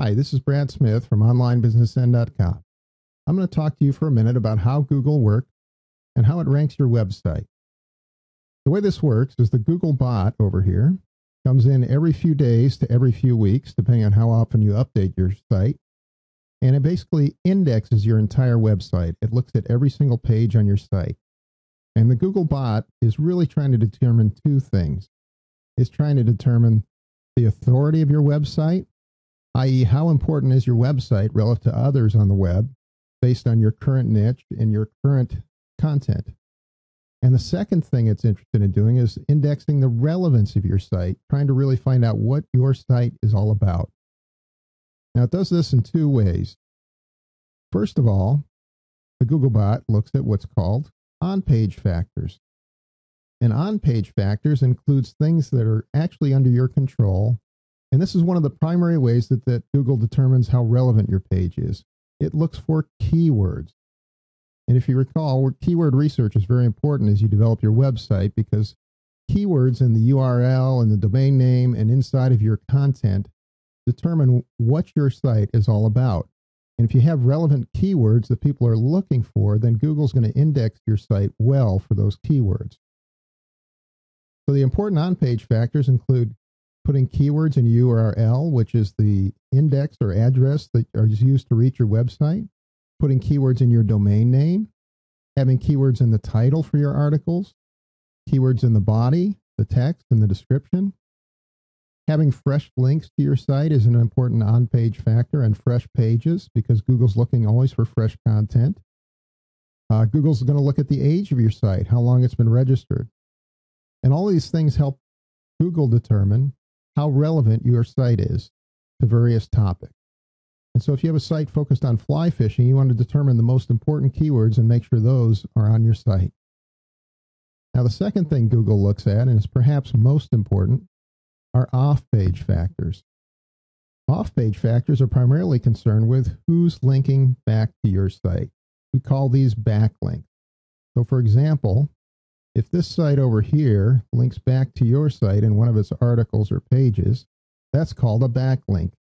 Hi, this is Brad Smith from OnlineBusinessN.com. I'm going to talk to you for a minute about how Google works and how it ranks your website. The way this works is the Google bot over here comes in every few days to every few weeks, depending on how often you update your site. And it basically indexes your entire website. It looks at every single page on your site. And the Google bot is really trying to determine two things. It's trying to determine the authority of your website, i.e., how important is your website relative to others on the web based on your current niche and your current content. And the second thing it's interested in doing is indexing the relevance of your site, trying to really find out what your site is all about. Now, it does this in two ways. First of all, the Googlebot looks at what's called on-page factors. And on-page factors includes things that are actually under your control. And this is one of the primary ways that Google determines how relevant your page is. It looks for keywords. And if you recall, keyword research is very important as you develop your website, because keywords in the URL and the domain name and inside of your content determine what your site is all about. And if you have relevant keywords that people are looking for, then Google's going to index your site well for those keywords. So the important on-page factors include putting keywords in URL, which is the index or address that is used to reach your website, putting keywords in your domain name, having keywords in the title for your articles, keywords in the body, the text, and the description. Having fresh links to your site is an important on-page factor, and fresh pages, because Google's looking always for fresh content. Google's going to look at the age of your site, how long it's been registered. And all these things help Google determine how relevant your site is to various topics. And so if you have a site focused on fly fishing, you want to determine the most important keywords and make sure those are on your site. Now, the second thing Google looks at, and is perhaps most important, are off-page factors. Off-page factors are primarily concerned with who's linking back to your site. We call these backlinks. So, for example, if this site over here links back to your site in one of its articles or pages, that's called a backlink.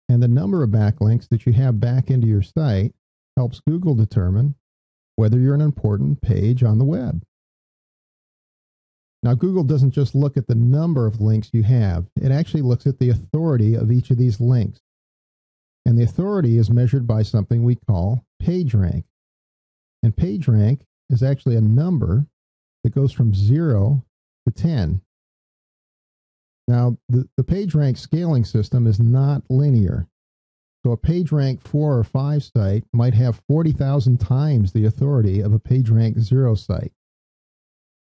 And the number of backlinks that you have back into your site helps Google determine whether you're an important page on the web. Now, Google doesn't just look at the number of links you have. It actually looks at the authority of each of these links. And the authority is measured by something we call PageRank. And PageRank is actually a number that goes from 0 to 10. Now, the PageRank scaling system is not linear. So a PageRank 4 or 5 site might have 40,000 times the authority of a PageRank 0 site.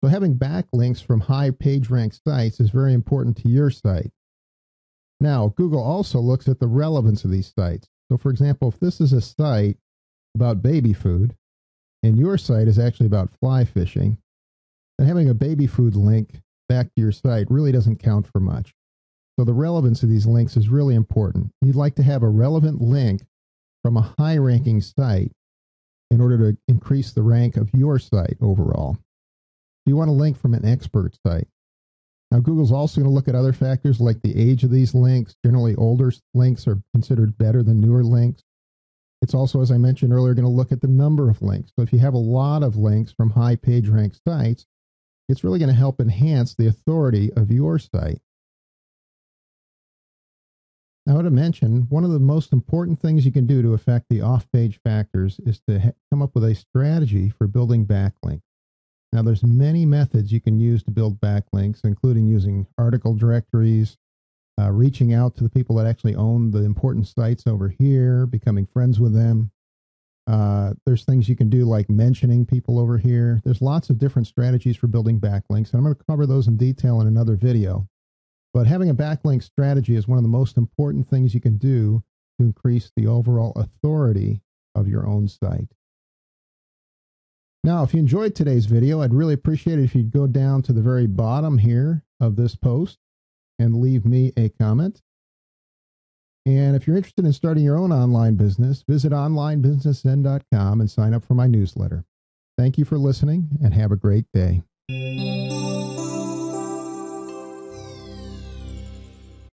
So having backlinks from high PageRank sites is very important to your site. Now, Google also looks at the relevance of these sites. So, for example, if this is a site about baby food, and your site is actually about fly fishing, then having a baby food link back to your site really doesn't count for much. So the relevance of these links is really important. You'd like to have a relevant link from a high-ranking site in order to increase the rank of your site overall. You want a link from an expert site. Now, Google's also going to look at other factors like the age of these links. Generally, older links are considered better than newer links. It's also, as I mentioned earlier, going to look at the number of links. So if you have a lot of links from high PageRank sites, it's really going to help enhance the authority of your site. Now, to mention, one of the most important things you can do to affect the off-page factors is to come up with a strategy for building backlinks. Now, there's many methods you can use to build backlinks, including using article directories, reaching out to the people that actually own the important sites over here, becoming friends with them. There's things you can do like mentioning people over here. There's lots of different strategies for building backlinks, and I'm going to cover those in detail in another video. But having a backlink strategy is one of the most important things you can do to increase the overall authority of your own site. Now, if you enjoyed today's video, I'd really appreciate it if you'd go down to the very bottom here of this post and leave me a comment. And if you're interested in starting your own online business, visit OnlineBusinessN.com and sign up for my newsletter. Thank you for listening, and have a great day.